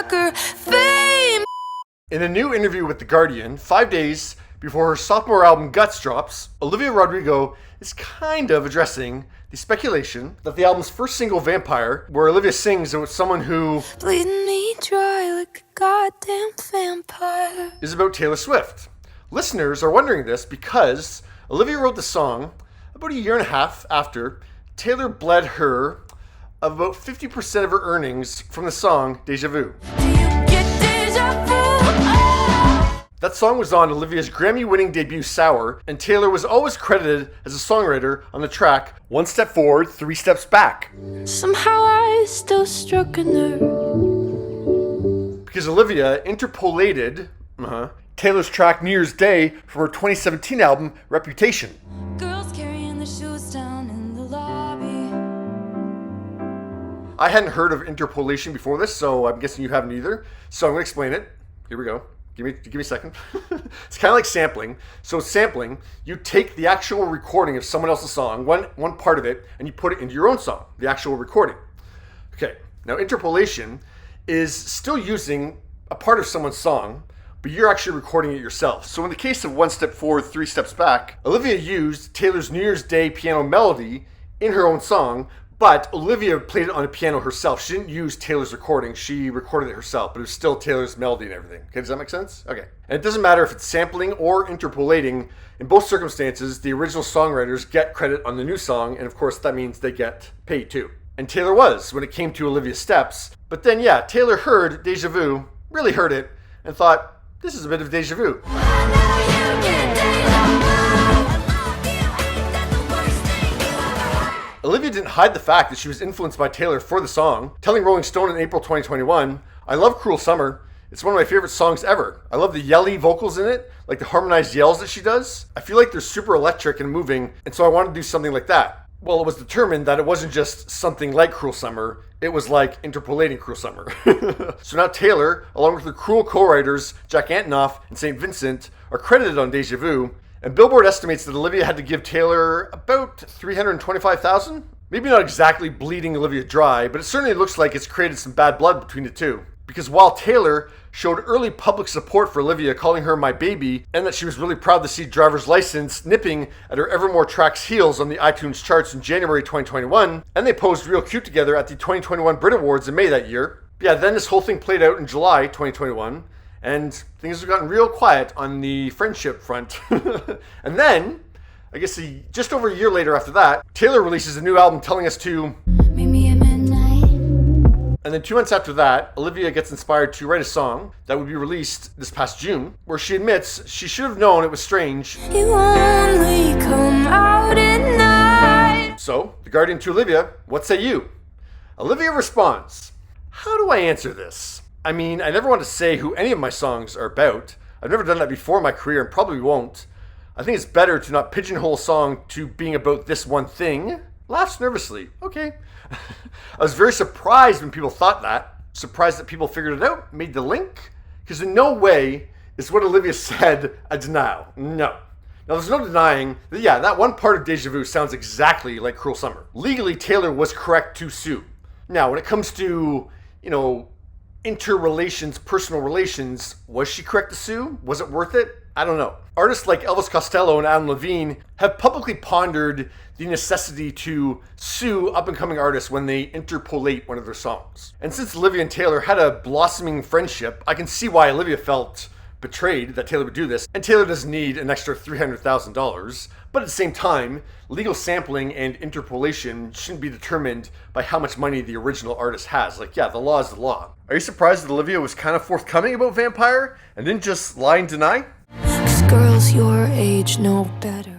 sucker fame. In a new interview with The Guardian, 5 days before her sophomore album Guts drops, Olivia Rodrigo is kind of addressing the speculation that the album's first single, Vampire, where Olivia sings about someone who Bleeding me dry like a goddamn vampire, is about Taylor Swift. Listeners are wondering this because Olivia wrote the song about a year and a half after Taylor bled her of about 50% of her earnings from the song Deja Vu. do you get deja vu? That song was on Olivia's Grammy-winning debut Sour, and Taylor was always credited as a songwriter on the track One Step Forward, Three Steps Back. Somehow I still struck a nerve. Because Olivia interpolated Taylor's track New Year's Day from her 2017 album Reputation. Girls carrying the shoes down in the lobby. I hadn't heard of interpolation before this, so I'm guessing you haven't either. So I'm going to explain it. Here we go. Give me a second. It's kind of like sampling. So sampling, you take the actual recording of someone else's song, one part of it, and you put it into your own song, the actual recording. Okay, now interpolation is still using a part of someone's song, but you're actually recording it yourself. So in the case of One Step Forward, Three Steps Back, Olivia used Taylor's New Year's Day piano melody in her own song, but Olivia played it on a piano herself. She didn't use Taylor's recording. She recorded it herself, but it was still Taylor's melody and everything. Okay, does that make sense? Okay. And it doesn't matter if it's sampling or interpolating. In both circumstances, the original songwriters get credit on the new song, and of course that means they get paid too. And Taylor was when it came to Olivia's steps. But then, yeah, Taylor heard Deja Vu, really heard it, and thought, this is a bit of Deja Vu. Olivia didn't hide the fact that she was influenced by Taylor for the song, telling Rolling Stone in April 2021, I love Cruel Summer. It's one of my favorite songs ever. I love the yelly vocals in it, like the harmonized yells that she does. I feel like they're super electric and moving, and so I wanted to do something like that. Well, it was determined that it wasn't just something like Cruel Summer, it was like interpolating Cruel Summer. So now Taylor, along with her Cruel co-writers Jack Antonoff and St. Vincent, are credited on Deja Vu, and Billboard estimates that Olivia had to give Taylor about $325,000. Maybe not exactly bleeding Olivia dry, but it certainly looks like it's created some bad blood between the two. Because while Taylor showed early public support for Olivia, calling her my baby, and that she was really proud to see Driver's License nipping at her Evermore track's heels on the iTunes charts in January 2021, and they posed real cute together at the 2021 Brit Awards in May that year. Yeah, then this whole thing played out in July 2021, and things have gotten real quiet on the friendship front. And then, I guess just over a year later after that, Taylor releases a new album telling us to Meet me at midnight. And then 2 months after that, Olivia gets inspired to write a song that would be released this past June, where she admits she should have known it was strange. You only come out at night. So, The Guardian to Olivia, what say you? Olivia responds, how do I answer this? I mean, I never want to say who any of my songs are about. I've never done that before in my career and probably won't. I think it's better to not pigeonhole a song to being about this one thing. Laughs nervously. Okay. I was very surprised when people thought that. Surprised that people figured it out, made the link. Because in no way is what Olivia said a denial. No. Now, there's no denying that, yeah, that one part of Deja Vu sounds exactly like Cruel Summer. Legally, Taylor was correct to sue. Now, when it comes to, interrelations, personal relations, was she correct to sue? Was it worth it? I don't know. Artists like Elvis Costello and Adam Levine have publicly pondered the necessity to sue up-and-coming artists when they interpolate one of their songs. And since Olivia and Taylor had a blossoming friendship, I can see why Olivia felt betrayed that Taylor would do this. And Taylor doesn't need an extra $300,000. But at the same time, legal sampling and interpolation shouldn't be determined by how much money the original artist has. Like, yeah, the law is the law. Are you surprised that Olivia was kind of forthcoming about Vampire and didn't just lie and deny? 'Cause girls your age know better.